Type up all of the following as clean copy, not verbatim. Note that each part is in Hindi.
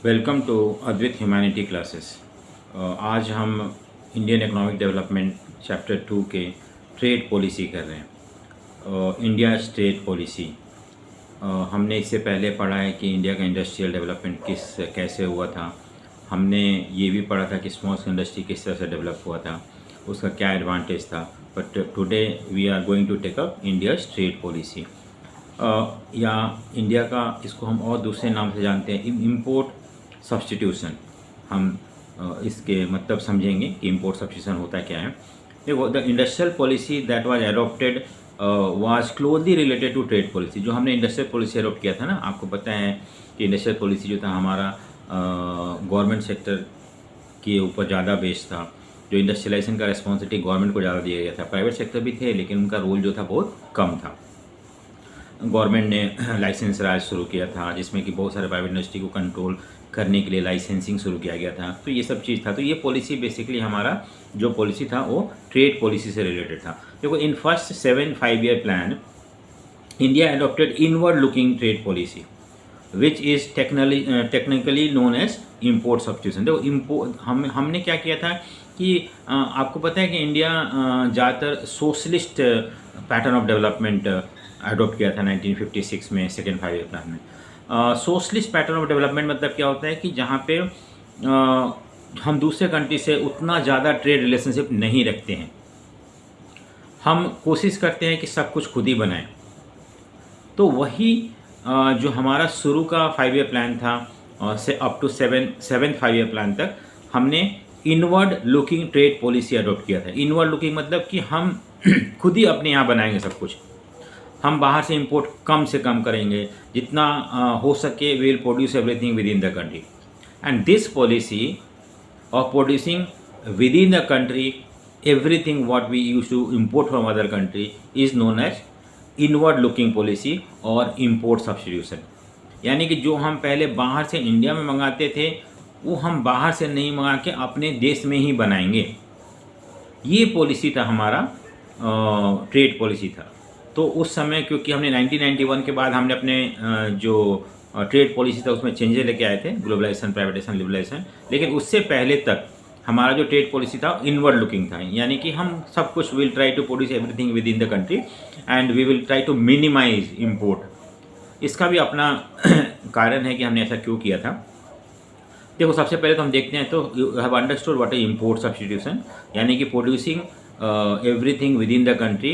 Welcome to Advit humanity classes. आज हम इंडियन इकोनॉमिक डेवलपमेंट चैप्टर 2 के ट्रेड पॉलिसी कर रहे हैं। इंडिया ट्रेड पॉलिसी हमने इससे पहले पढ़ा है कि इंडिया का इंडस्ट्रियल डेवलपमेंट कैसे हुआ था। हमने ये भी पढ़ा था कि स्मॉल इंडस्ट्री किस तरह से डेवलप हुआ था, उसका क्या एडवांटेज था। But today we are going to take up India trade policy, या इंडिया का इसको हम और दूसरे नाम से जानते हैं इम्पोर्ट सब्स्टिट्यूशन। हम इसके मतलब समझेंगे कि इम्पोर्ट सब्स्टिट्यूशन होता क्या है। देखो, the industrial policy that was adopted was closely related to trade policy. जो हमने इंडस्ट्रियल पॉलिसी एडॉप्ट किया था ना, आपको पता है कि इंडस्ट्रियल पॉलिसी जो था हमारा गवर्नमेंट सेक्टर के ऊपर ज़्यादा बेस्ड था। जो इंडस्ट्रियलाइजेशन का रिस्पॉन्सिबिलिटी गवर्नमेंट को ज़्यादा दिया गया था। प्राइवेट सेक्टर भी थे लेकिन उनका रोल जो था बहुत कम था। गवर्नमेंट ने लाइसेंस राज शुरू किया था, जिसमें कि बहुत सारे प्राइवेट इंडस्ट्री को कंट्रोल करने के लिए लाइसेंसिंग शुरू किया गया था। तो ये सब चीज़ था। तो ये पॉलिसी बेसिकली हमारा जो पॉलिसी था वो ट्रेड पॉलिसी से रिलेटेड था। देखो, in first 7 5-year plan India adopted inward looking trade policy which is technically known as import substitution. देखो, हमने क्या किया था कि आपको पता है कि इंडिया ज़्यादातर socialist pattern of development adopt किया था 1956 में सेकेंड 5-year प्लान में। सोशलिस्ट पैटर्न ऑफ डेवलपमेंट मतलब क्या होता है कि जहाँ पे हम दूसरे कंट्री से उतना ज़्यादा ट्रेड रिलेशनशिप नहीं रखते हैं। हम कोशिश करते हैं कि सब कुछ खुद ही बनाएं। तो वही जो हमारा शुरू का 5-year प्लान था से up to 7th 5-year plan तक हमने inward looking trade policy adopt किया था। इनवर्ड लुकिंग मतलब कि हम खुद ही अपने यहाँ बनाएंगे सब कुछ। हम बाहर से इंपोर्ट कम से कम करेंगे, जितना हो सके we will produce everything within the country. And this policy of producing within the country everything what we use to import from other country is known as inward looking policy और इम्पोर्ट सब्स्टिट्यूशन। यानी कि जो हम पहले बाहर से इंडिया में मंगाते थे वो हम बाहर से नहीं मंगा के अपने देश में ही बनाएंगे। ये पॉलिसी था हमारा, ट्रेड पॉलिसी था। तो उस समय क्योंकि हमने 1991 के बाद हमने अपने जो ट्रेड पॉलिसी था उसमें चेंजेस लेके आए थे, ग्लोबलाइजेशन, प्राइवेटाइजेशन, लिबरलाइजेशन। लेकिन उससे पहले तक हमारा जो ट्रेड पॉलिसी था इनवर्ड लुकिंग था। यानी कि हम सब कुछ will try to produce everything within the country and we will try to minimise import. इसका भी अपना कारण है कि हमने ऐसा क्यों किया था। देखो, सबसे पहले तो हम देखते हैं तो you have understood what is import substitution. यानी कि producing everything within the country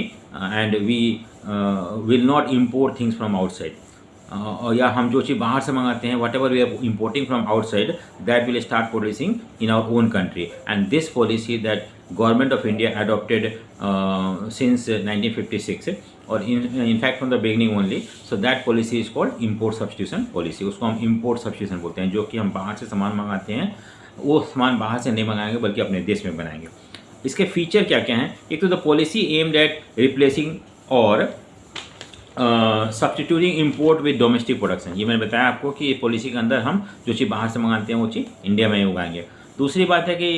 and we will not import things from outside। या हम जो चीज़ बाहर से मंगाते हैं whatever we are importing from outside that will start producing in our own country। and this policy that government of India adopted since 1956 और in fact from the beginning only, so that policy is called import substitution policy। उसको हम import substitution बोलते हैं। जो कि हम बाहर से सामान मंगाते हैं वो सामान बाहर से नहीं मंगाएंगे बल्कि अपने देश में बनाएंगे। इसके फीचर क्या क्या हैं? एक तो the policy aimed at replacing और substituting import with domestic production. ये मैंने बताया आपको कि ये पॉलिसी के अंदर हम जो चीज़ बाहर से मंगाते हैं वो चीज़ इंडिया में ही उगाएंगे। दूसरी बात है कि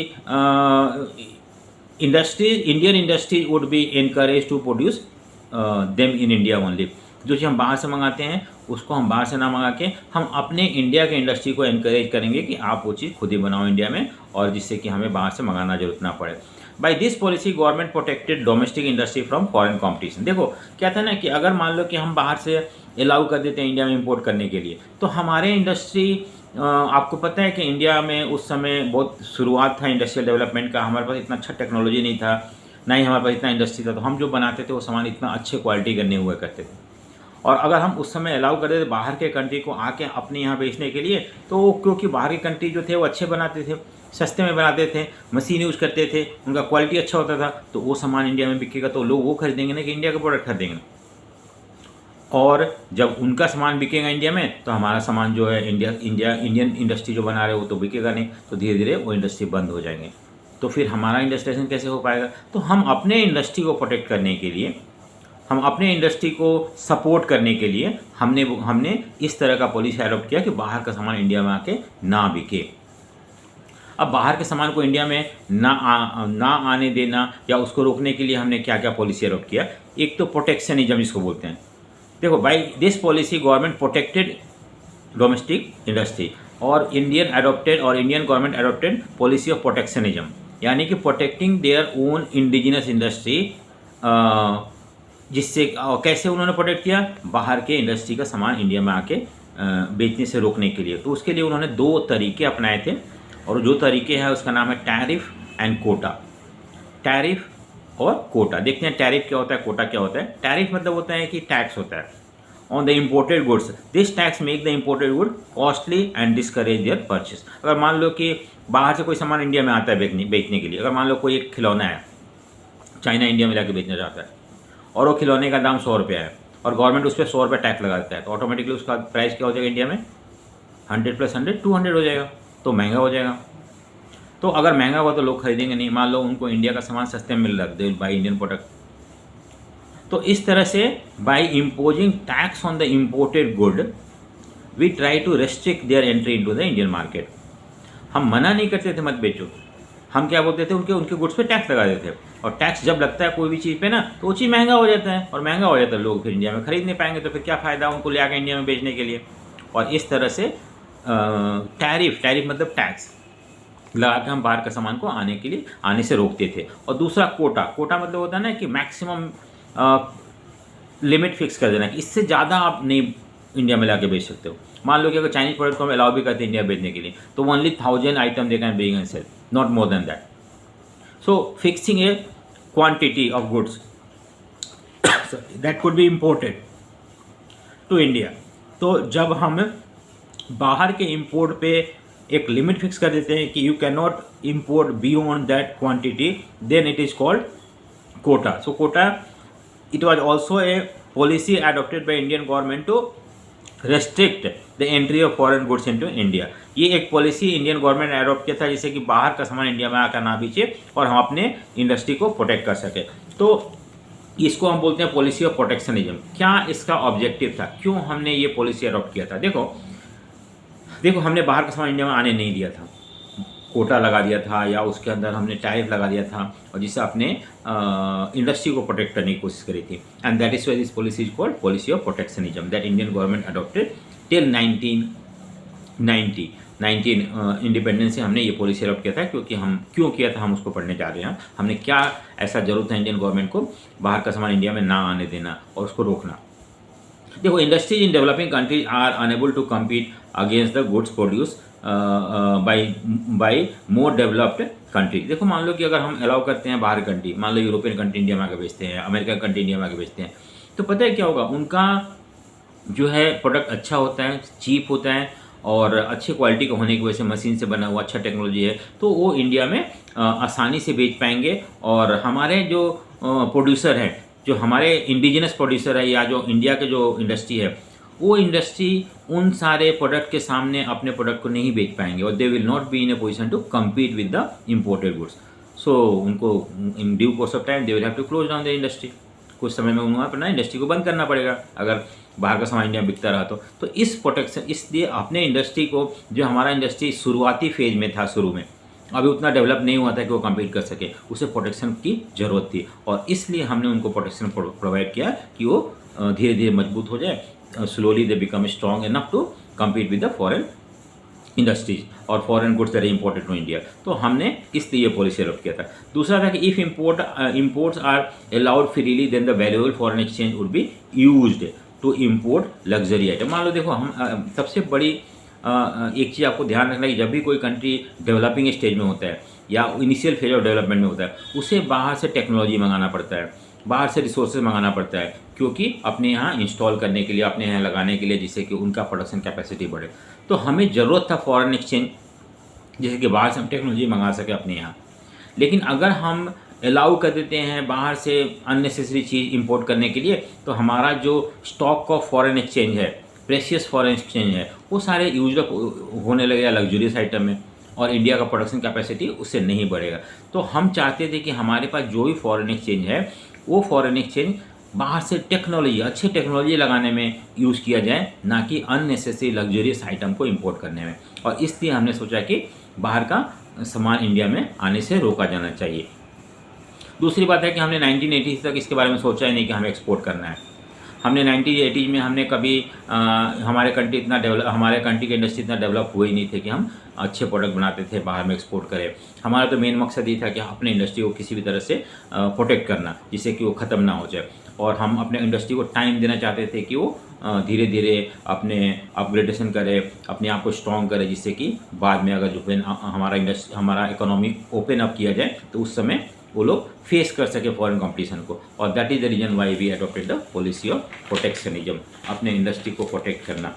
Indian industries would be encourage to produce them in India only. जो चीज़ हम बाहर से मंगाते हैं उसको हम बाहर से ना मंगा के हम अपने इंडिया के इंडस्ट्री को एनकरेज करेंगे कि आप वो चीज़ खुद ही बनाओ इंडिया में, और जिससे कि हमें बाहर से मंगाना जरूरत ना पड़े। By this policy government protected domestic industry from foreign competition. देखो, क्या था ना कि अगर मान लो कि हम बाहर से अलाउ कर देते हैं इंडिया में इंपोर्ट करने के लिए, तो हमारे इंडस्ट्री, आपको पता है कि इंडिया में उस समय बहुत शुरुआत था इंडस्ट्रियल डेवलपमेंट का। हमारे पास इतना अच्छा टेक्नोलॉजी नहीं था, ना ही हमारे पास इतना इंडस्ट्री था। तो हम जो बनाते थे वो सामान इतना अच्छे क्वालिटी का नहीं हुआ करते थे। और अगर हम उस समय अलाउ कर देते बाहर के कंट्री को आके अपने यहाँ बेचने के लिए, तो क्योंकि बाहर के कंट्री जो थे वो अच्छे बनाते थे, सस्ते में बनाते थे, मशीन यूज़ करते थे, उनका क्वालिटी अच्छा होता था, तो वो सामान इंडिया में बिकेगा तो लोग वो खरीदेंगे ना कि इंडिया का प्रोडक्ट खरीदेंगे। और जब उनका सामान बिकेगा इंडिया में तो हमारा सामान जो है इंडियन इंडस्ट्री जो बना रहे हो तो बिकेगा नहीं, तो धीरे धीरे वो इंडस्ट्री बंद हो जाएंगे। तो फिर हमारा इंडस्ट्रियलाइजेशन कैसे हो पाएगा? तो हम अपने इंडस्ट्री को प्रोटेक्ट करने के लिए, हम अपने इंडस्ट्री को सपोर्ट करने के लिए हमने इस तरह का पॉलिसी एडॉप्ट किया कि बाहर का सामान इंडिया में आके ना बिके। अब बाहर के सामान को इंडिया में ना आने देना या उसको रोकने के लिए हमने क्या क्या पॉलिसी एडॉप्ट किया? एक तो प्रोटेक्शनिज्म इसको बोलते हैं। देखो, by this policy government protected domestic industry. और Indian government adopted policy of protectionism, यानी कि protecting their own indigenous industry. जिससे कैसे उन्होंने प्रोटेक्ट किया, बाहर के इंडस्ट्री का सामान इंडिया में आके बेचने से रोकने के लिए। तो उसके लिए उन्होंने 2 तरीके अपनाए थे, और जो तरीके हैं उसका नाम है टैरिफ एंड कोटा। टैरिफ और कोटा, देखते हैं टैरिफ क्या होता है, कोटा क्या होता है। टैरिफ मतलब होता है कि टैक्स होता है on the imported goods. This tax make the imported good costly and discourage their purchase. अगर मान लो कि बाहर से कोई सामान इंडिया में आता है बेचने के लिए, अगर मान लो कोई एक खिलौना है, चाइना इंडिया में लाके बेचना चाहता है, और वो खिलौने का दाम 100 रुपया है, और गवर्नमेंट उस पर 100 रुपये टैक्स लगा देता है, तो ऑटोमेटिकली उसका प्राइस क्या हो जाएगा इंडिया में, 100 + 100 200 हो जाएगा, तो महंगा हो जाएगा। तो अगर महंगा हुआ तो लोग खरीदेंगे नहीं। मान लो उनको इंडिया का सामान सस्ते में मिल रहा है, they will buy Indian product. तो इस तरह से by imposing tax on the imported good we try to restrict their entry into the Indian market. हम मना नहीं करते थे मत बेचो, हम क्या बोलते थे, उनके गुड्स पे टैक्स लगा देते थे। और टैक्स जब लगता है कोई भी चीज़ पे ना, तो वो चीज़ महंगा हो जाता है, और महंगा हो जाता है लोग फिर इंडिया में खरीद नहीं पाएंगे, तो फिर क्या फ़ायदा उनको ले आकर इंडिया में बेचने के लिए। और इस तरह से टैरिफ मतलब टैक्स लगा के हम बाहर का सामान को आने से रोकते थे। और दूसरा कोटा मतलब होता है ना कि मैक्सिमम लिमिट फिक्स कर देना कि इससे ज़्यादा आप नहीं इंडिया में ला के बेच सकते हो। मान लो कि अगर चाइनीज प्रोडक्ट को हम अलाउ भी करते हैं इंडिया बेचने के लिए, तो only 1000 item they can bring and sell, not more than that. So fixing a quantity of goods that could be imported to India. तो जब हम बाहर के इंपोर्ट पे एक लिमिट फिक्स कर देते हैं कि you can not import beyond that quantity, then it is called quota. So quota, it was also a policy adopted by Indian government to restrict the entry of foreign goods into India। ये एक पॉलिसी इंडियन गवर्नमेंट एडॉप्ट किया था जिससे कि बाहर का सामान इंडिया में आकर ना बेचे और हम अपने इंडस्ट्री को प्रोटेक्ट कर सके। तो इसको हम बोलते हैं पॉलिसी ऑफ प्रोटेक्शनिज्म। क्या इसका ऑब्जेक्टिव था, क्यों हमने ये पॉलिसी अडॉप्ट किया था? देखो हमने बाहर का सामान इंडिया में आने नहीं दिया था, कोटा लगा दिया था, या उसके अंदर हमने टैरिफ लगा दिया था, और जिससे अपने इंडस्ट्री को प्रोटेक्ट करने की कोशिश करी थी। And that is why this policy is called policy of protectionism that Indian government adopted till 1990। Independence से हमने ये पॉलिसी अडॉप्ट किया था। क्योंकि हम क्यों किया था हम उसको पढ़ने जा रहे हैं। हमने क्या ऐसा जरूरत है इंडियन गवर्नमेंट को बाहर का सामान इंडिया में ना आने देना और उसको रोकना। देखो, industries in developing countries are unable to compete against the goods produce by more developed country. देखो मान लो कि अगर हम अलाउ करते हैं बाहर कंट्री, मान लो यूरोपियन कंट्री इंडिया में आके बेचते हैं, अमेरिकन कंट्री इंडिया में आके बेचते हैं, तो पता है क्या होगा, उनका जो है प्रोडक्ट अच्छा होता है, चीप होता है, और अच्छी क्वालिटी का होने की वजह से मशीन से बना हुआ अच्छा टेक्नोलॉजी है, तो वो इंडिया में आसानी से बेच पाएंगे। और हमारे जो प्रोड्यूसर हैं, जो हमारे इंडिजिनस प्रोड्यूसर है, या जो इंडिया के जो इंडस्ट्री है, वो इंडस्ट्री उन सारे प्रोडक्ट के सामने अपने प्रोडक्ट को नहीं बेच पाएंगे, और they will not be in a position to compete with the imported goods. So उनको in due course of time they will have to close down the industry. कुछ समय में उन्हें अपना इंडस्ट्री को बंद करना पड़ेगा अगर बाहर का सामान इंडिया में बिकता रहा तो इस प्रोटेक्शन, इसलिए अपने इंडस्ट्री को, जो हमारा इंडस्ट्री शुरुआती फेज में था, शुरू में अभी उतना डेवलप नहीं हुआ था कि वो कम्पीट कर सके, उसे प्रोटेक्शन की ज़रूरत थी, और इसलिए हमने उनको प्रोटेक्शन प्रोवाइड किया कि वो धीरे धीरे मजबूत हो जाए। Slowly they become strong enough to compete with the foreign industries और foreign goods that are imported to India. तो हमने इसलिए ये पॉलिसी अडॉप्ट किया था। दूसरा था कि if imports are allowed freely then the valuable foreign exchange would be used to import luxury item. मान लो देखो, हम सबसे बड़ी एक चीज़ आपको ध्यान रखना है कि जब भी कोई कंट्री डेवलपिंग स्टेज में होता है या इनिशियल फेज ऑफ डेवलपमेंट में होता है, उसे बाहर से टेक्नोलॉजी मंगाना पड़ता है, बाहर से रिसोर्सेज मंगाना पड़ता है, क्योंकि अपने यहाँ इंस्टॉल करने के लिए, अपने यहाँ लगाने के लिए, जिससे कि उनका प्रोडक्शन कैपेसिटी बढ़े। तो हमें ज़रूरत था फॉरेन एक्सचेंज, जैसे कि बाहर से हम टेक्नोलॉजी मंगा सके अपने यहाँ। लेकिन अगर हम अलाउ कर देते हैं बाहर से अननेसेसरी चीज़ इंपोर्ट करने के लिए, तो हमारा जो स्टॉक ऑफ फॉरेन एक्सचेंज है, प्रेशियस फॉरेन एक्सचेंज है, वो सारे यूज अप होने लगेगा लग्जरियस आइटम में, और इंडिया का प्रोडक्शन कैपेसिटी उससे नहीं बढ़ेगा। तो हम चाहते थे कि हमारे पास जो भी फॉरेन एक्सचेंज है, वो फॉरेन एक्सचेंज बाहर से टेक्नोलॉजी, अच्छी टेक्नोलॉजी लगाने में यूज़ किया जाए, ना कि अननेसेसरी लग्जरियस आइटम को इंपोर्ट करने में। और इसलिए हमने सोचा कि बाहर का सामान इंडिया में आने से रोका जाना चाहिए। दूसरी बात है कि हमने 1980 तक इसके बारे में सोचा ही नहीं कि हमें एक्सपोर्ट करना है। हमने 1980s में हमने कभी हमारे कंट्री की इंडस्ट्री इतना डेवलप हुए ही नहीं थे कि हम अच्छे प्रोडक्ट बनाते थे, बाहर में एक्सपोर्ट करें। हमारा तो मेन मकसद ये था कि अपने इंडस्ट्री को किसी भी तरह से प्रोटेक्ट करना, जिससे कि वो ख़त्म ना हो जाए। और हम अपने इंडस्ट्री को टाइम देना चाहते थे कि वो धीरे धीरे अपने अपग्रेडेशन करे, अपने आप को स्ट्रॉन्ग करे, जिससे कि बाद में अगर जो हमारा इकोनॉमी ओपन अप किया जाए तो उस समय वो लोग फेस कर सके फॉरेन कंपटीशन को। और that is the reason why we adopted the policy of protectionism, अपने इंडस्ट्री को प्रोटेक्ट करना।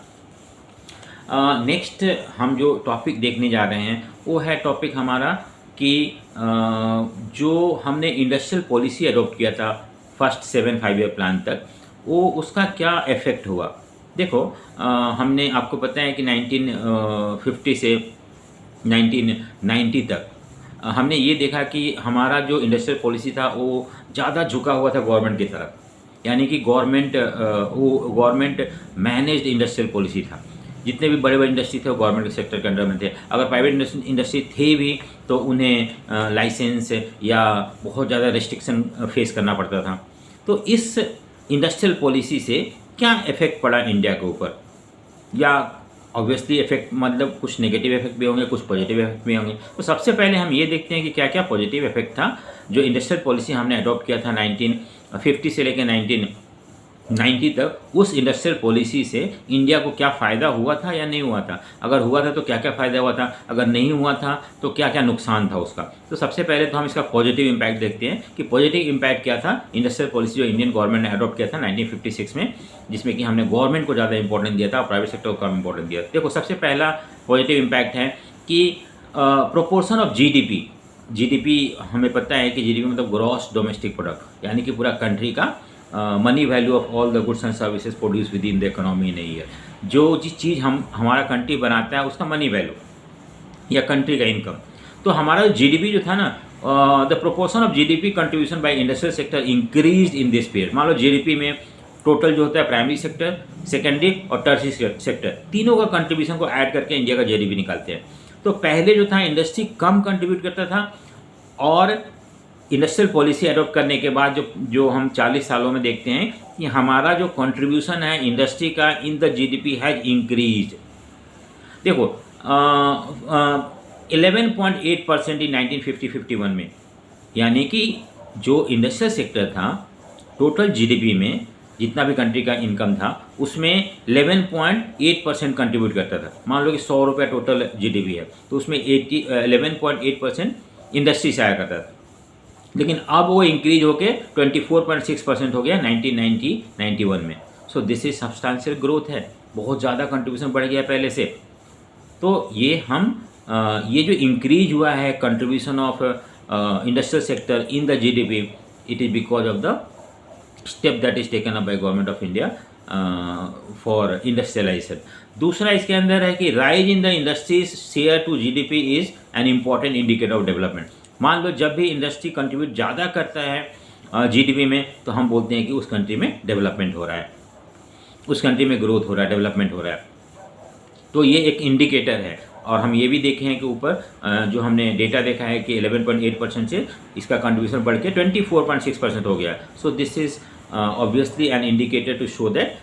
नेक्स्ट हम जो टॉपिक देखने जा रहे हैं वो है टॉपिक हमारा कि जो हमने इंडस्ट्रियल पॉलिसी एडॉप्ट किया था फर्स्ट 7 5 ईयर प्लान तक, वो उसका क्या इफ़ेक्ट हुआ। देखो हमने आपको पता है कि 1950 से 1990 तक हमने ये देखा कि हमारा जो इंडस्ट्रियल पॉलिसी था वो ज़्यादा झुका हुआ था गवर्नमेंट की तरफ, यानी कि गवर्नमेंट मैनेज्ड इंडस्ट्रियल पॉलिसी था। जितने भी बड़े बड़े इंडस्ट्री थे वो गवर्नमेंट के सेक्टर के अंडर में थे। अगर प्राइवेट इंडस्ट्री थे भी तो उन्हें लाइसेंस या बहुत ज़्यादा रेस्ट्रिक्शन फेस करना पड़ता था। तो इस इंडस्ट्रियल पॉलिसी से क्या इफ़ेक्ट पड़ा इंडिया के ऊपर, या ऑब्वियसली इफेक्ट मतलब कुछ नेगेटिव इफेक्ट भी होंगे, कुछ पॉजिटिव इफेक्ट भी होंगे। तो सबसे पहले हम ये देखते हैं कि क्या क्या पॉजिटिव इफेक्ट था जो इंडस्ट्रियल पॉलिसी हमने अडॉप्ट किया था 1950 से लेकर 1990 तक। उस इंडस्ट्रियल पॉलिसी से इंडिया को क्या फ़ायदा हुआ था या नहीं हुआ था, अगर हुआ था तो क्या क्या फ़ायदा हुआ था, अगर नहीं हुआ था तो क्या क्या नुकसान था उसका। तो सबसे पहले तो हम इसका पॉजिटिव इम्पैक्ट देखते हैं कि पॉजिटिव इम्पैक्ट क्या था इंडस्ट्रियल पॉलिसी जो इंडियन गवर्नमेंट ने अडॉप्ट किया था 1956 में, जिसमें कि हमने गवर्नमेंट को ज़्यादा इंपॉर्टेंस दिया था और प्राइवेट सेक्टर को कम इंपॉर्टेंस दिया। देखो सबसे पहला पॉजिटिव इम्पैक्ट है कि प्रोपोर्शन ऑफ जीडीपी हमें पता है कि जीडीपी मतलब ग्रॉस डोमेस्टिक प्रोडक्ट, यानी कि पूरा कंट्री का money value of all the goods and services produce with in the economy in year. जो जिस चीज़ हमारा कंट्री बनाता है उसका मनी वैल्यू या कंट्री का इनकम। तो हमारा जीडीपी जो था ना, the proportion of GDP contribution by industrial sector increase in this period. मान लो जीडीपी में टोटल जो होता है प्राइमरी सेक्टर, सेकेंडरी और टर्शियरी सेक्टर, तीनों का कंट्रीब्यूशन को ऐड करके इंडिया का जीडीपी निकालते हैं। तो पहले जो था इंडस्ट्री कम कंट्रीब्यूट करता था, और इंडस्ट्रियल पॉलिसी एडॉप्ट करने के बाद जो हम 40 सालों में देखते हैं कि हमारा जो कंट्रीब्यूशन है इंडस्ट्री का इन द जीडीपी हैज इंक्रीज। देखो 11.8% इन 1950-51 में, यानी कि जो इंडस्ट्रियल सेक्टर था टोटल जीडीपी में जितना भी कंट्री का इनकम था उसमें 11.8% कंट्रीब्यूट करता था। मान लो कि 100 रुपये टोटल जीडीपी है तो उसमें 11.8% इंडस्ट्री से आया करता था, लेकिन अब वो इंक्रीज होके 24.6% हो गया 1990-91 में। So this is substantial growth है, बहुत ज़्यादा कंट्रीब्यूशन बढ़ गया पहले से। तो ये जो इंक्रीज हुआ है contribution of industrial sector in the GDP, it is because of the step that is taken up by government of India for industrialisation. दूसरा इसके अंदर है कि rise in the industries share to GDP is an important indicator of development. मान लो जब भी इंडस्ट्री कंट्रीब्यूट ज़्यादा करता है जीडीपी में तो हम बोलते हैं कि उस कंट्री में डेवलपमेंट हो रहा है, उस कंट्री में ग्रोथ हो रहा है, डेवलपमेंट हो रहा है। तो ये एक इंडिकेटर है। और हम ये भी देखे हैं कि ऊपर जो हमने डेटा देखा है कि 11.8% से इसका कंट्रीब्यूशन बढ़ के 24.6% हो गया। So this is obviously an indicator to show that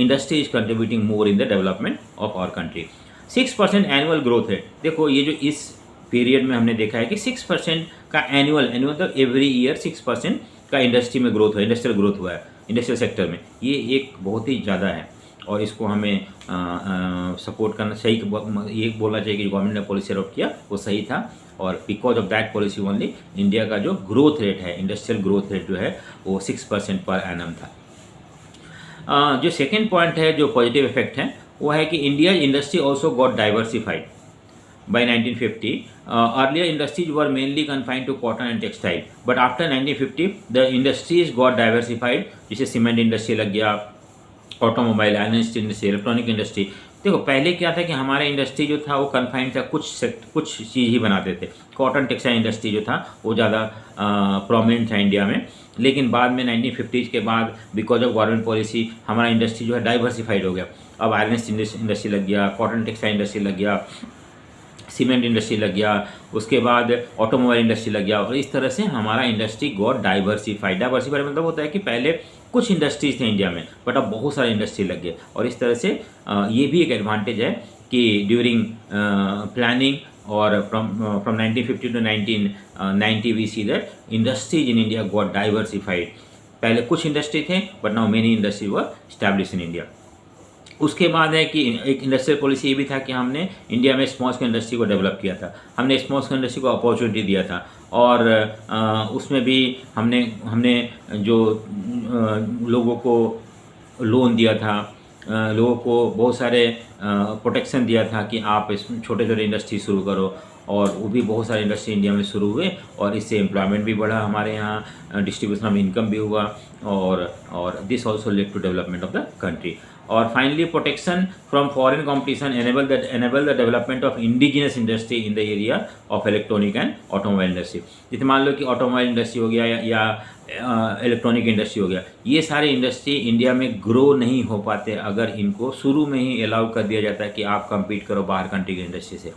industry is contributing more in the development of our country. 6% annual growth है। देखो ये जो इस पीरियड में हमने देखा है कि 6% का एनुअल मतलब एवरी ईयर 6% का इंडस्ट्री में ग्रोथ हुआ, इंडस्ट्रियल ग्रोथ हुआ है इंडस्ट्रियल सेक्टर में। ये एक बहुत ही ज़्यादा है और इसको हमें सपोर्ट करना सही, ये बोलना चाहिए कि गवर्नमेंट ने पॉलिसी अडॉप्ट किया वो सही था। और because of that policy only India का जो ग्रोथ रेट है, इंडस्ट्रियल ग्रोथ रेट जो है वो 6% पर एनम था। जो सेकेंड पॉइंट है जो पॉजिटिव इफेक्ट है वो है कि India industry also got diversified by 1950. Earlier industries were mainly confined to cotton and textile, but after 1950 the industries got diversified, जैसे सीमेंट इंडस्ट्री लग गया, automobile, iron steel industry, electronic industry. देखो पहले क्या था कि हमारा इंडस्ट्री जो था वो कन्फाइंड था, कुछ चीज़ ही बनाते थे। कॉटन टेक्सटाइल इंडस्ट्री जो था वो ज़्यादा प्रोमिनेंट था इंडिया में, लेकिन बाद में 1950s के बाद बिकॉज ऑफ गवर्नमेंट पॉलिसी हमारा इंडस्ट्री जो है डाइवर्सिफाइड हो गया। अब आयरन स्टील इंडस्ट्री लग गया, कॉटन टेक्सटाइल इंडस्ट्री लग गया, सीमेंट इंडस्ट्री लग गया, उसके बाद ऑटोमोबाइल इंडस्ट्री लग गया, और इस तरह से हमारा इंडस्ट्री गॉट डाइवर्सिफाइड। डाइवर्सिफाइड मतलब होता है कि पहले कुछ इंडस्ट्रीज थे इंडिया में, बट अब बहुत सारे इंडस्ट्री लग गए। और इस तरह से ये भी एक एडवांटेज है कि ड्यूरिंग प्लानिंग और from 1950 to 1990 we see that industries in India got diversified. पहले कुछ इंडस्ट्री थे but now many industry were establish in India. उसके बाद है कि एक इंडस्ट्रियल पॉलिसी ये भी था कि हमने इंडिया में स्मॉल स्केल इंडस्ट्री को डेवलप किया था, हमने स्मॉल स्केल इंडस्ट्री को अपॉर्चुनिटी दिया था। और उसमें भी हमने जो लोगों को लोन दिया था, लोगों को बहुत सारे प्रोटेक्शन दिया था कि आप इस छोटे छोटे इंडस्ट्री शुरू करो, और वो भी बहुत सारे इंडस्ट्री इंडिया में शुरू हुए और इससे एम्प्लॉयमेंट भी बढ़ा, हमारे यहाँ डिस्ट्रीब्यूशन ऑफ इनकम भी हुआ, और this also led to development of the country. और finally protection from foreign competition enable the development of indigenous industry in the area of electronic and automobile industry. जैसे मान लो कि ऑटोमोबाइल इंडस्ट्री हो गया या इलेक्ट्रॉनिक इंडस्ट्री हो गया, ये सारे इंडस्ट्री इंडिया में ग्रो नहीं हो पाते अगर इनको शुरू में ही अलाउ कर दिया जाता है कि आप कम्पीट करो बाहर कंट्री की इंडस्ट्री से।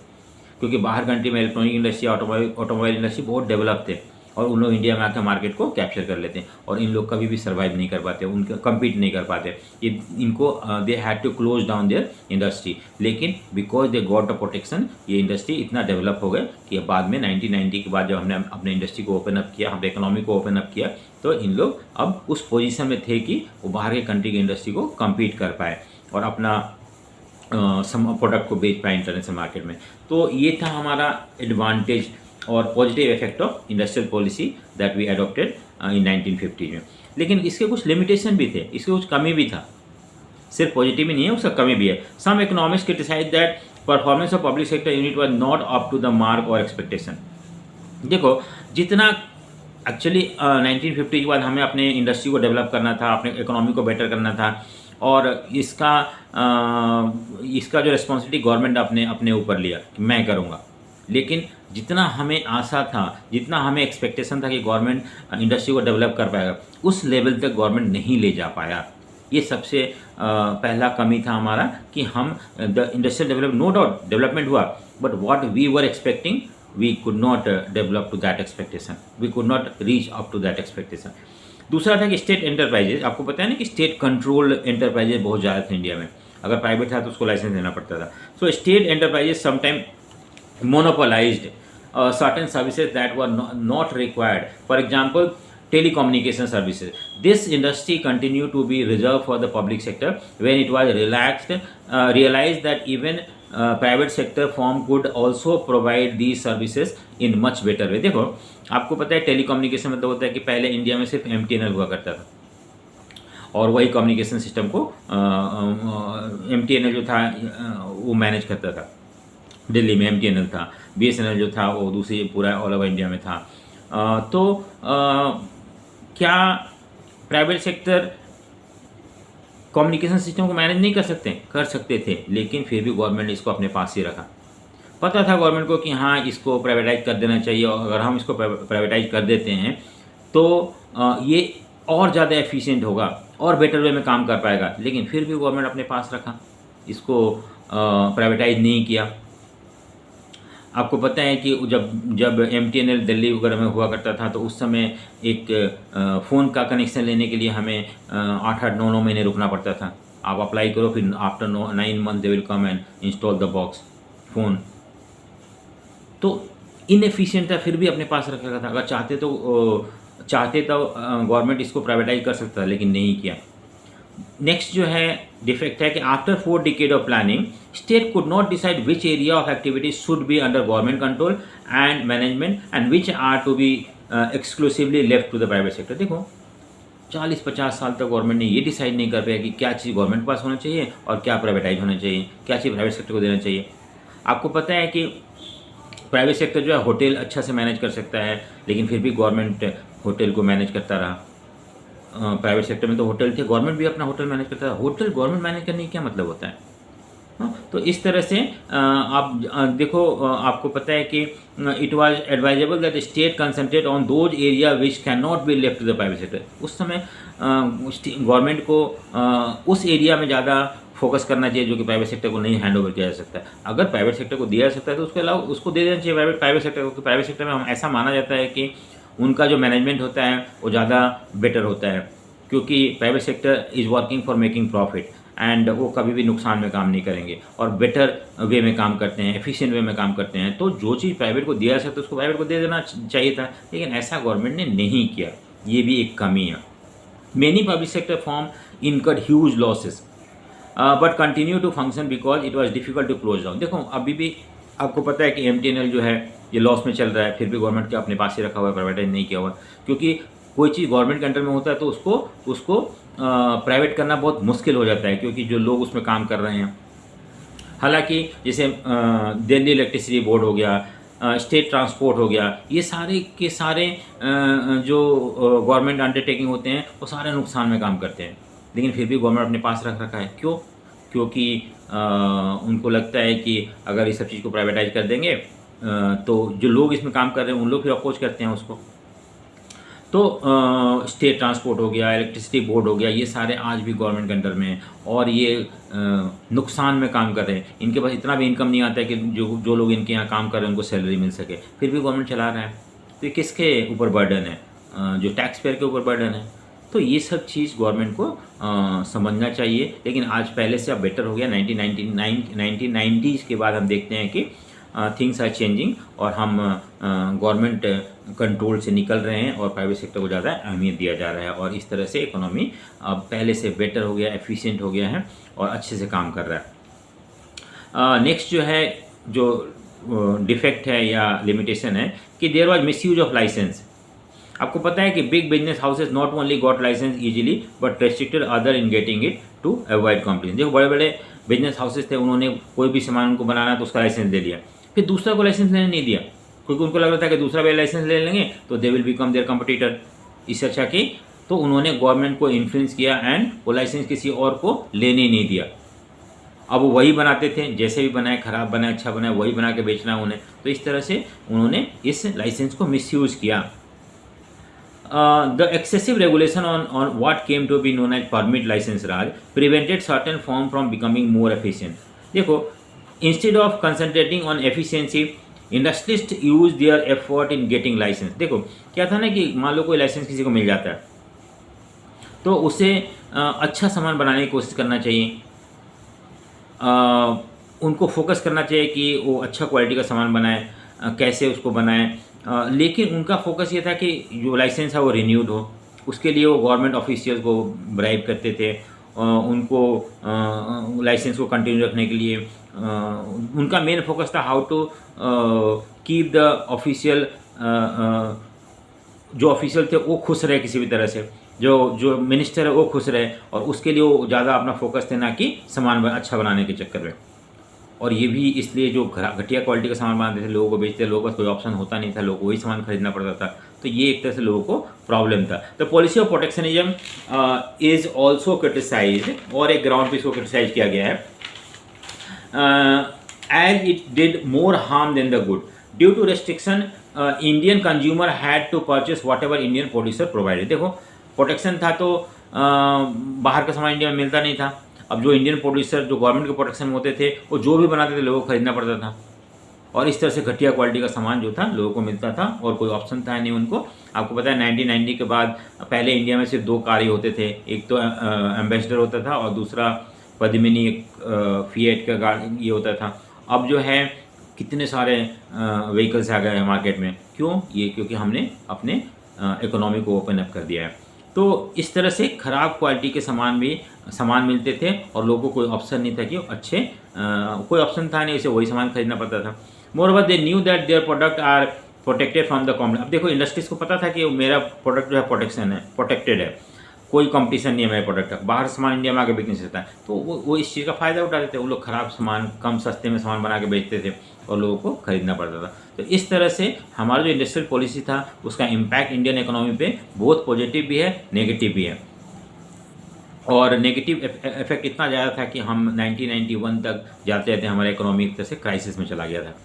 क्योंकि बाहर कंट्री में इलेक्ट्रॉनिक इंडस्ट्री, ऑटोमोबाइल इंडस्ट्री बहुत डेवलप थे और उन लोग इंडिया में आकर मार्केट को कैप्चर कर लेते हैं और इन लोग कभी भी सर्वाइव नहीं कर पाते, उनका कम्पीट नहीं कर पाते। इनको they had to close down their industry, लेकिन because they got the protection ये इंडस्ट्री इतना डेवलप हो गए कि बाद में 1990 के बाद जब हमने अपने इंडस्ट्री को ओपन अप किया, हमने इकोनॉमी को ओपन अप किया, तो इन लोग अब उस पोजीशन में थे कि वो बाहर के कंट्री की इंडस्ट्री को कम्पीट कर पाए और अपना प्रोडक्ट को बेच पाए इंटरनेशनल मार्केट में। तो ये था हमारा एडवांटेज और positive effect of industrial policy that we adopted in 1950 में। लेकिन इसके कुछ लिमिटेशन भी थे, इसके कुछ कमी भी था, सिर्फ पॉजिटिव ही नहीं है, उसका कमी भी है। Some economics criticize that performance of public sector unit was not up to the mark और एक्सपेक्टेशन। देखो, जितना एक्चुअली 1950 के बाद हमें अपने इंडस्ट्री को डेवलप करना था, अपने इकोनॉमी को बेटर करना था, और इसका जो रिस्पॉन्सिबिलिटी गवर्नमेंट ने अपने ऊपर लिया कि मैं करूँगा, लेकिन जितना हमें आशा था, जितना हमें एक्सपेक्टेशन था कि गवर्नमेंट इंडस्ट्री को डेवलप कर पाएगा, उस लेवल तक गवर्नमेंट नहीं ले जा पाया। ये सबसे पहला कमी था हमारा कि हम the industrial develop, no doubt development हुआ, but what we were expecting we could not develop to that expectation, we could not reach up to that expectation. दूसरा था कि स्टेट एंटरप्राइजेज, आपको पता है ना कि स्टेट कंट्रोल एंटरप्राइजेज बहुत ज़्यादा थे इंडिया में, अगर प्राइवेट था तो उसको लाइसेंस देना पड़ता था। So state enterprises sometime monopolized certain services that were not required. For example, telecommunication services. This industry continued to be reserved for the public sector when it was realized that even private sector firm could also provide these services in much better way. देखो, आपको पता है टेलीकम्युनिकेशन मतलब होता है कि पहले इंडिया में सिर्फ MTNL हुआ करता था और वही कम्युनिकेशन सिस्टम को MTNL जो था वो मैनेज करता था। दिल्ली में MTNL था, BSNL जो था वो दूसरी पूरा ऑल ओवर इंडिया में था। क्या प्राइवेट सेक्टर कम्युनिकेशन सिस्टम को मैनेज नहीं कर सकते थे, लेकिन फिर भी गवर्नमेंट ने इसको अपने पास ही रखा। पता था गवर्नमेंट को कि हाँ, इसको प्राइवेटाइज कर देना चाहिए, और अगर हम इसको प्राइवेटाइज कर देते हैं तो ये और ज़्यादा एफिशिएंट होगा और बेटर वे में काम कर पाएगा, लेकिन फिर भी गवर्नमेंट अपने पास रखा, इसको प्राइवेटाइज नहीं किया। आपको पता है कि जब MTNL दिल्ली वगैरह में हुआ करता था तो उस समय एक फ़ोन का कनेक्शन लेने के लिए हमें 8-8, 9-9 महीने रुकना पड़ता था। आप अप्लाई करो, फिर after 9 month they will come and install the box phone. तो इनएफिशिएंट था, फिर भी अपने पास रखा था। अगर चाहते तो गवर्नमेंट इसको प्राइवेटाइज कर सकता था, लेकिन नहीं किया। नेक्स्ट जो है डिफेक्ट है कि after 4 decades of planning state could not decide which area of activities should be under government control and management and which are to be exclusively left to the private sector. देखो, 40-50 साल तक गवर्नमेंट ने ये डिसाइड नहीं कर पाया कि क्या चीज़ गवर्नमेंट के पास होना चाहिए और क्या प्राइवेटाइज होना चाहिए, क्या चीज़ प्राइवेट सेक्टर को देना चाहिए। आपको पता है कि प्राइवेट सेक्टर जो है होटल अच्छा से मैनेज कर सकता है, लेकिन फिर भी गवर्नमेंट होटल को मैनेज करता रहा। प्राइवेट सेक्टर में तो होटल थे, गवर्नमेंट भी अपना होटल मैनेज करता है। होटल गवर्नमेंट मैनेज करने की क्या मतलब होता है? तो इस तरह से आप देखो, आपको पता है कि it was advisable that state concentrate on those area which can not be left to the private sector. उस समय गवर्नमेंट को उस एरिया में ज़्यादा फोकस करना चाहिए जो कि प्राइवेट सेक्टर को नहीं हैंड ओवर किया जा सकता है। अगर प्राइवेट सेक्टर को दिया जा सकता है तो उसके अलावा उसको दे देना चाहिए प्राइवेट सेक्टर को। प्राइवेट सेक्टर में हम ऐसा माना जाता है कि उनका जो मैनेजमेंट होता है वो ज़्यादा बेटर होता है, क्योंकि private sector is working for making profit and वो कभी भी नुकसान में काम नहीं करेंगे और बेटर वे में काम करते हैं, एफिशिएंट वे में काम करते हैं। तो जो चीज़ प्राइवेट को दिया जा सकता है उसको प्राइवेट को दे देना चाहिए था, लेकिन ऐसा गवर्नमेंट ने नहीं किया। ये भी एक कमी है। Many public sector firm incurred huge losses but continue to function because it was difficult to close down. देखो अभी भी आपको पता है कि एमटीएनएल जो है ये लॉस में चल रहा है, फिर भी गवर्नमेंट के अपने पास ही रखा हुआ है, प्राइवेटाइज नहीं किया हुआ, क्योंकि कोई चीज़ गवर्नमेंट के अंडर में होता है तो उसको प्राइवेट करना बहुत मुश्किल हो जाता है, क्योंकि जो लोग उसमें काम कर रहे हैं। हालांकि जैसे दिल्ली इलेक्ट्रिसिटी बोर्ड हो गया, स्टेट ट्रांसपोर्ट हो गया, ये सारे के सारे जो गवर्नमेंट अंडरटेकिंग होते हैं वो सारे नुकसान में काम करते हैं, लेकिन फिर भी गवर्नमेंट अपने पास रख रखा है। क्यों? क्योंकि उनको लगता है कि अगर इस सब चीज़ को प्राइवेटाइज कर देंगे तो जो लोग इसमें काम कर रहे हैं उन लोग फिर अपोज करते हैं उसको। तो स्टेट ट्रांसपोर्ट हो गया, इलेक्ट्रिसिटी बोर्ड हो गया, ये सारे आज भी गवर्नमेंट के अंडर में हैं और ये नुकसान में काम कर रहे हैं। इनके पास इतना भी इनकम नहीं आता है कि जो लोग इनके यहाँ काम कर रहे हैं उनको सैलरी मिल सके, फिर भी गवर्नमेंट चला रहा है। तो ये किसके ऊपर बर्डन है? जो टैक्स पेयर के ऊपर बर्डन है। तो ये सब चीज़ गवर्नमेंट को समझना चाहिए, लेकिन आज पहले से अब बेटर हो गया। 1990s के बाद हम देखते हैं कि थिंग्स आर चेंजिंग और हम गवर्नमेंट कंट्रोल से निकल रहे हैं और प्राइवेट सेक्टर को ज़्यादा अहमियत दिया जा रहा है और इस तरह से इकोनॉमी अब पहले से बेटर हो गया, एफिशिएंट हो गया है और अच्छे से काम कर रहा है। नेक्स्ट जो है, जो डिफेक्ट है या लिमिटेशन है कि there was misuse of licence. आपको पता है कि big business houses not only got licence easily but restricted other in getting it to avoid complaint. देखो बड़े बड़े बिजनेस हाउसेज थे, उन्होंने कोई भी सामान उनको बनाना तो उसका लाइसेंस दे दिया, फिर दूसरा को लाइसेंस लेने नहीं दिया, क्योंकि उनको लग रहा था कि दूसरा भी लाइसेंस ले लेंगे तो they will become their competitor. इससे अच्छा कि तो उन्होंने गवर्नमेंट को इन्फ्लुएंस किया एंड वो लाइसेंस किसी और को लेने नहीं दिया। अब वो वही बनाते थे, जैसे भी बनाए, खराब बनाए अच्छा बनाए, वही बना के बेचना है उन्हें। तो इस तरह से उन्होंने इस लाइसेंस को मिसयूज किया। The excessive regulation on what came to be known as permit license raj prevented certain firm from becoming more efficient. देखो, instead of concentrating on efficiency, industries use their effort in getting license. देखो क्या था ना कि मान लो कोई लाइसेंस किसी को मिल जाता है तो उसे अच्छा सामान बनाने की कोशिश करना चाहिए, उनको फोकस करना चाहिए कि वो अच्छा क्वालिटी का सामान बनाए, कैसे उसको बनाए। लेकिन उनका फोकस ये था कि जो लाइसेंस है वो रिन्यूड हो, उसके लिए वो गवर्नमेंट ऑफिशियल्स को ब्राइब करते थे, उनको लाइसेंस को कंटिन्यू रखने के लिए। उनका मेन फोकस था how to keep the official, जो ऑफिशियल थे वो खुश रहे किसी भी तरह से, जो मिनिस्टर है वो खुश रहे, और उसके लिए वो ज़्यादा अपना फोकस थे ना कि सामान अच्छा बनाने के चक्कर में। और ये भी इसलिए जो घटिया क्वालिटी का सामान बनाते थे, लोगों को बेचते, लोगों का कोई ऑप्शन होता नहीं था, लोगों को वही सामान खरीदना पड़ता था। तो ये एक तरह से लोगों को प्रॉब्लम था। The policy of protectionism is also criticise, और एक ग्राउंड पे इसको क्रिटिसाइज किया गया है, as it did more harm than the good due to restriction Indian consumer had to purchase whatever Indian producer provided. देखो प्रोटेक्शन था तो बाहर का सामान इंडिया में मिलता नहीं था। अब जो इंडियन प्रोड्यूसर जो गवर्नमेंट के प्रोटेक्शन में होते थे वो जो भी बनाते थे लोगों को खरीदना पड़ता था, और इस तरह से घटिया क्वालिटी का सामान जो था लोगों को मिलता था और कोई ऑप्शन था नहीं उनको। आपको पता है 1990 के बाद पहले इंडिया में सिर्फ 2 कार ही होते थे, एक तो एम्बेसडर होता था और दूसरा पद्मिनी, एक फिएट का गाड़ी ये होता था। अब जो है कितने सारे व्हीकल्स आ गए हैं मार्केट में। क्यों? ये क्योंकि हमने अपने इकोनॉमी को ओपन अप कर दिया है। तो इस तरह से ख़राब क्वालिटी के सामान मिलते थे और लोगों को कोई ऑप्शन नहीं था कि अच्छे कोई ऑप्शन था नहीं, इसे वही सामान खरीदना पड़ता था। Moreover they knew that their product are protected from the competition. अब देखो इंडस्ट्रीज को पता था कि मेरा प्रोडक्ट जो है प्रोटेक्टेड है, कोई कंपटीशन नहीं है मेरे प्रोडक्ट का, बाहर सामान इंडिया में आके बिक नहीं सकता है। तो वो इस चीज़ का फ़ायदा उठाते थे, वो लोग ख़राब सामान कम सस्ते में सामान बना के बेचते थे और लोगों को खरीदना पड़ता था। तो इस तरह से हमारा जो इंडस्ट्रियल पॉलिसी था उसका इम्पैक्ट इंडियन इकोनॉमी पे बहुत पॉजिटिव भी है, नेगेटिव भी है। और नेगेटिव इफेक्ट इतना ज़्यादा था कि हम 1991 तक जाते रहते, हमारा इकोनॉमी एक तरह से क्राइसिस में चला गया था।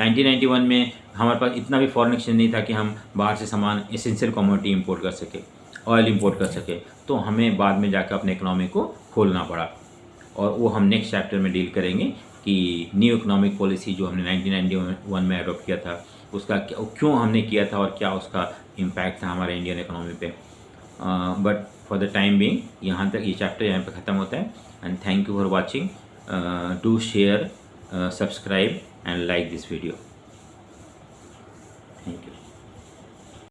1991 में हमारे पास इतना भी फॉरेन एक्सचेंज नहीं था कि हम बाहर से सामान एसेंशियल कमोडिटी इंपोर्ट कर सके, ऑयल इंपोर्ट कर सके। तो हमें बाद में जाकर अपने इकोनॉमी को खोलना पड़ा, और वो हम नेक्स्ट चैप्टर में डील करेंगे कि न्यू इकोनॉमिक पॉलिसी जो हमने 1991 में अडॉप्ट किया था उसका क्यों हमने किया था और क्या उसका इम्पैक्ट था हमारे इंडियन इकोनॉमी पे। But for the time being यहाँ तक ये चैप्टर यहाँ पे ख़त्म होता है। And thank you for watching. Do share, subscribe and like this video. Thank you.